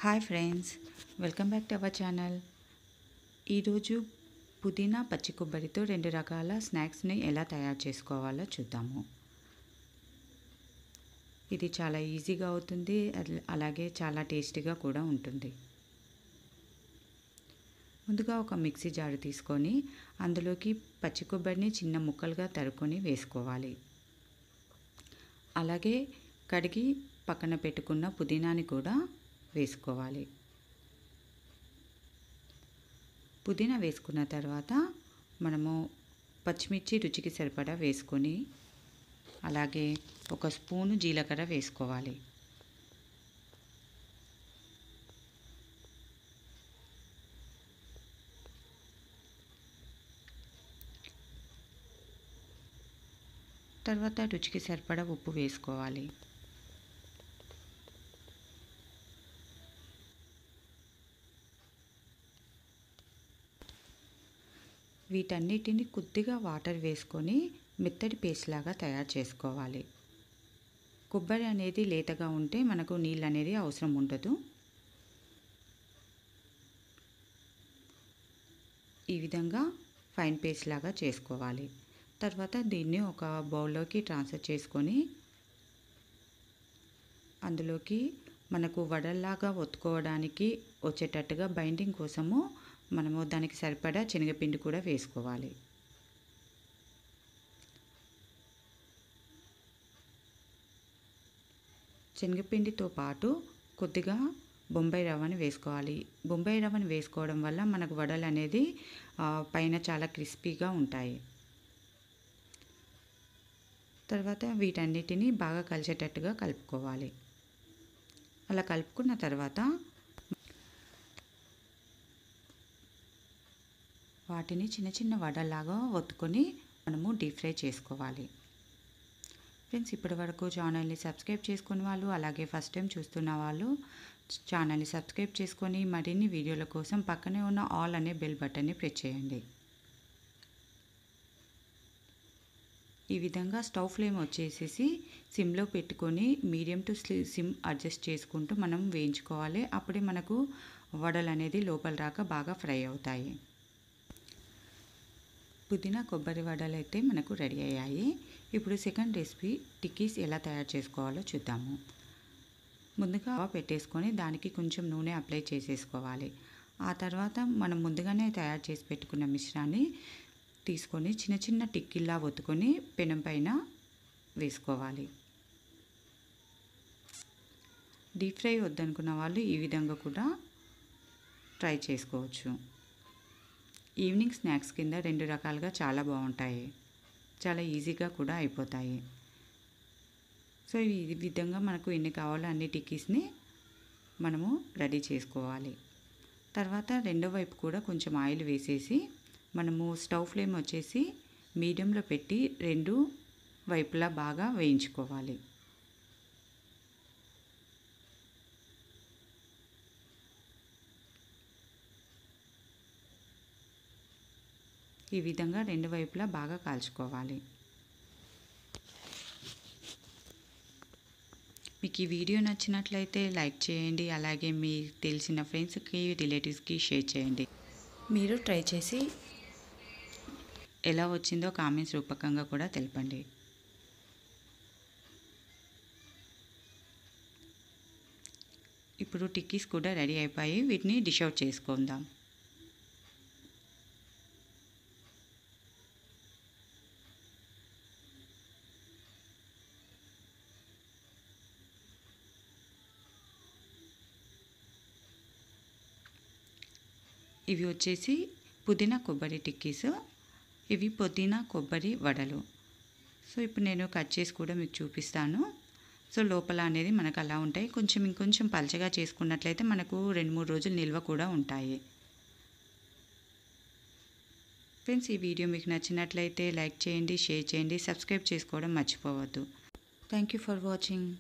Hi friends, welcome back to our channel. ఈరోజు పుదీనా పచ్చి కొబ్బరితో 2 రకాల స్నాక్స్ని ఎలా తయారు చేసుకోవాలో చూద్దాము. ఇది చాలా ఈజీగా అవుతుంది, అలాగే చాలా టేస్టీగా కూడా ఉంటుంది. ముందుగా ఒక మిక్సీ జారు తీసుకొని అందులోకి పచ్చి కొబ్బరిని చిన్న ముక్కలుగా తరుక్కొని వేసుకోవాలి. అలాగే కడిగి పక్కన పెట్టుకున్న పుదీనాని కూడా వేసుకోవాలి. పుదీనా వేసుకున్న తర్వాత మనము పచ్చిమిర్చి రుచికి సరిపడా వేసుకొని, అలాగే ఒక స్పూను జీలకర్ర వేసుకోవాలి. తర్వాత రుచికి సరిపడా ఉప్పు వేసుకోవాలి. వీటన్నిటిని కొద్దిగా వాటర్ వేసుకొని మెత్తటి పేస్ట్ లాగా తయారు చేసుకోవాలి. కొబ్బరి అనేది లేతగా ఉంటే మనకు నీళ్ళు అనేది అవసరం ఉండదు. ఈ విధంగా ఫైన్ పేస్ట్ లాగా చేసుకోవాలి. తర్వాత దీన్ని ఒక బౌల్లోకి ట్రాన్స్ఫర్ చేసుకొని అందులోకి మనకు వడల్లాగా ఒత్తుకోవడానికి వచ్చేటట్టుగా బైండింగ్ కోసము మనము దానికి సరిపడా శనగపిండి కూడా వేసుకోవాలి. శనగపిండితో పాటు కొద్దిగా బొంబాయి రవ్వని వేసుకోవాలి. బొంబాయి రవ్వని వేసుకోవడం వల్ల మనకు వడలు అనేది పైన చాలా క్రిస్పీగా ఉంటాయి. తర్వాత వీటన్నిటిని బాగా కలిసేటట్టుగా కలుపుకోవాలి. అలా కలుపుకున్న తర్వాత వాటిని చిన్న చిన్న వడల్లాగా ఒత్తుకొని మనము డీప్ ఫ్రై చేసుకోవాలి. ఫ్రెండ్స్, ఇప్పటి వరకు ఛానల్ని సబ్స్క్రైబ్ చేసుకునే వాళ్ళు, అలాగే ఫస్ట్ టైం చూస్తున్న వాళ్ళు ఛానల్ని సబ్స్క్రైబ్ చేసుకొని మరిన్ని వీడియోల కోసం పక్కనే ఉన్న ఆల్ అనే బెల్ బటన్ని ప్రెస్ చేయండి. ఈ విధంగా స్టవ్ ఫ్లేమ్ వచ్చేసేసి సిమ్లో పెట్టుకొని మీడియం టు సిమ్ అడ్జస్ట్ చేసుకుంటూ మనం వేయించుకోవాలి. అప్పుడే మనకు వడలు అనేది లోపల రాక బాగా ఫ్రై అవుతాయి. పుదీనా కొబ్బరి వడలు అయితే మనకు రెడీ అయ్యాయి. ఇప్పుడు సెకండ్ రెసిపీ టిక్కీస్ ఎలా తయారు చేసుకోవాలో చూద్దాము. ముందుగా పెట్టేసుకొని దానికి కొంచెం నూనె అప్లై చేసేసుకోవాలి. ఆ తర్వాత మనం ముందుగానే తయారు చేసి పెట్టుకున్న మిశ్రాన్ని తీసుకొని చిన్న చిన్న టిక్కీలా ఒత్తుకొని పెనం పైన వేసుకోవాలి. డీప్ ఫ్రై వద్దనుకున్న వాళ్ళు ఈ విధంగా కూడా ట్రై చేసుకోవచ్చు. ఈవినింగ్ స్నాక్స్ కింద 2 రకాలుగా చాలా బాగుంటాయి, చాలా ఈజీగా కూడా అయిపోతాయి. సో ఈ విధంగా మనకు ఎన్ని కావాలో అన్ని టిక్కీస్ని మనము రెడీ చేసుకోవాలి. తర్వాత రెండో వైపు కూడా కొంచెం ఆయిల్ వేసేసి మనము స్టవ్ ఫ్లేమ్ వచ్చేసి మీడియంలో పెట్టి 2 వైపులా బాగా వేయించుకోవాలి. ఈ విధంగా 2 వైపులా బాగా కాల్చుకోవాలి. మీకు ఈ వీడియో నచ్చినట్లయితే లైక్ చేయండి, అలాగే మీ తెలిసిన ఫ్రెండ్స్కి, రిలేటివ్స్కి షేర్ చేయండి. మీరు ట్రై చేసి ఎలా వచ్చిందో కామెంట్స్ రూపకంగా కూడా తెలపండి. ఇప్పుడు టిక్కీస్ కూడా రెడీ అయిపోయి వీటిని డిష్ అవుట్ చేసుకుందాం. ఇవి వచ్చేసి పుదీనా కొబ్బరి టిక్కీస్, ఇవి పుదీనా కొబ్బరి వడలు. సో ఇప్పుడు నేను కట్ చేసి కూడా మీకు చూపిస్తాను. సో లోపల అనేది మనకు అలా ఉంటాయి. ఇంకొంచెం పలచగా చేసుకున్నట్లయితే మనకు 2-3 రోజులు నిల్వ కూడా ఉంటాయి. ఫ్రెండ్స్, ఈ వీడియో మీకు నచ్చినట్లయితే లైక్ చేయండి, షేర్ చేయండి, సబ్స్క్రైబ్ చేసుకోవడం మర్చిపోవద్దు. Thank you for watching.